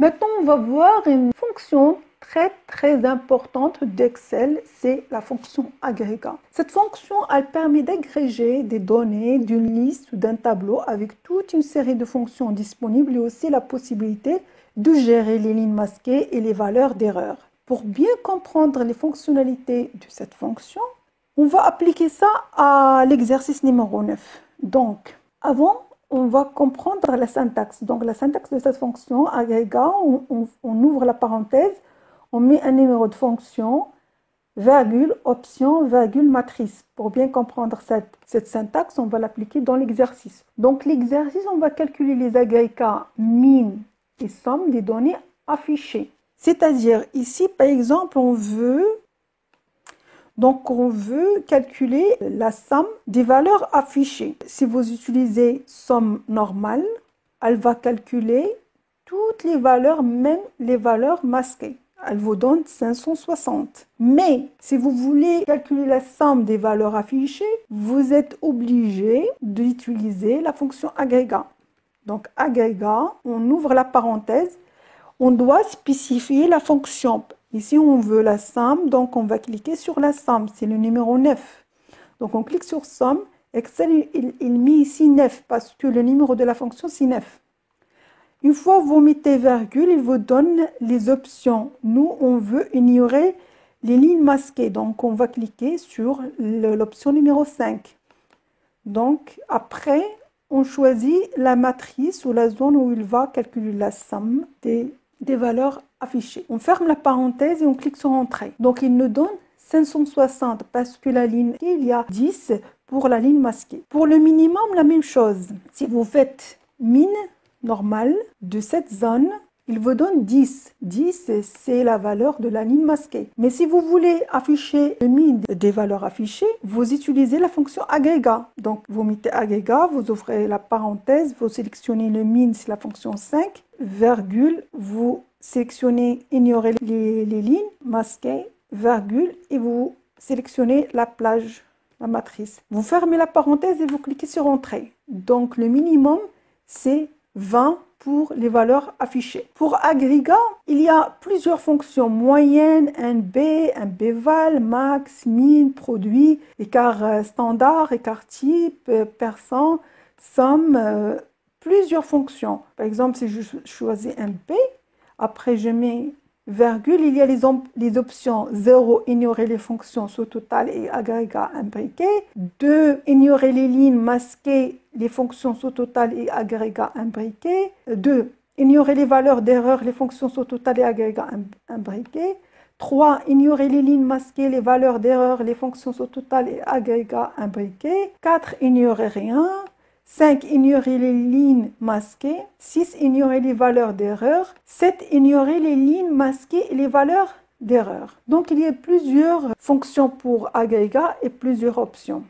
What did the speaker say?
Maintenant, on va voir une fonction très importante d'Excel, c'est la fonction agrégat. Cette fonction, elle permet d'agréger des données d'une liste ou d'un tableau avec toute une série de fonctions disponibles et aussi la possibilité de gérer les lignes masquées et les valeurs d'erreur. Pour bien comprendre les fonctionnalités de cette fonction, on va appliquer ça à l'exercice numéro 9. Donc, avant, on va comprendre la syntaxe. Donc, la syntaxe de cette fonction, agrégat, on ouvre la parenthèse, on met un numéro de fonction, virgule, option, virgule, matrice. Pour bien comprendre cette syntaxe, on va l'appliquer dans l'exercice. Donc, l'exercice, on va calculer les agrégats min et somme des données affichées. C'est-à-dire, ici, par exemple, on veut calculer la somme des valeurs affichées. Si vous utilisez somme normale, elle va calculer toutes les valeurs, même les valeurs masquées. Elle vous donne 560. Mais si vous voulez calculer la somme des valeurs affichées, vous êtes obligé d'utiliser la fonction agrégat. Donc agrégat, on ouvre la parenthèse, on doit spécifier la fonction. Ici, on veut la somme, donc on va cliquer sur la somme, c'est le numéro 9. Donc on clique sur somme, Excel, il met ici 9 parce que le numéro de la fonction, c'est 9. Une fois que vous mettez virgule, il vous donne les options. Nous, on veut ignorer les lignes masquées, donc on va cliquer sur l'option numéro 5. Donc après, on choisit la matrice ou la zone où il va calculer la somme des valeurs affichées. On ferme la parenthèse et on clique sur Entrée. Donc, il nous donne 560 parce que la ligne, il y a 10 pour la ligne masquée. Pour le minimum, la même chose. Si vous faites min normale de cette zone, il vous donne 10. 10, c'est la valeur de la ligne masquée. Mais si vous voulez afficher le min des valeurs affichées, vous utilisez la fonction agrégat. Donc, vous mettez agrégat, vous ouvrez la parenthèse, vous sélectionnez le min, c'est la fonction 5, virgule, vous sélectionnez ignorer les lignes masquées, virgule, et vous sélectionnez la plage, la matrice. Vous fermez la parenthèse et vous cliquez sur Entrée. Donc, le minimum, c'est 20 pour les valeurs affichées. Pour agrégat, il y a plusieurs fonctions: moyenne, NB, NBval, max, min, produit, écart standard, écart type, percent, somme, plusieurs fonctions. Par exemple, si je choisis NB, après je mets virgule, il y a les options 0, ignorer les fonctions sous total et agrégat imbriqué. 2, ignorer les lignes masquées, les fonctions sous total et agrégat imbriqué. 2, ignorer les valeurs d'erreur, les fonctions sous total et agrégat imbriqué. 3, ignorer les lignes masquées, les valeurs d'erreur, les fonctions sous total et agrégat imbriqué. 4, ignorer rien. 5, ignorer les lignes masquées. 6, ignorer les valeurs d'erreur. 7, ignorer les lignes masquées et les valeurs d'erreur. Donc, il y a plusieurs fonctions pour agrégat et plusieurs options.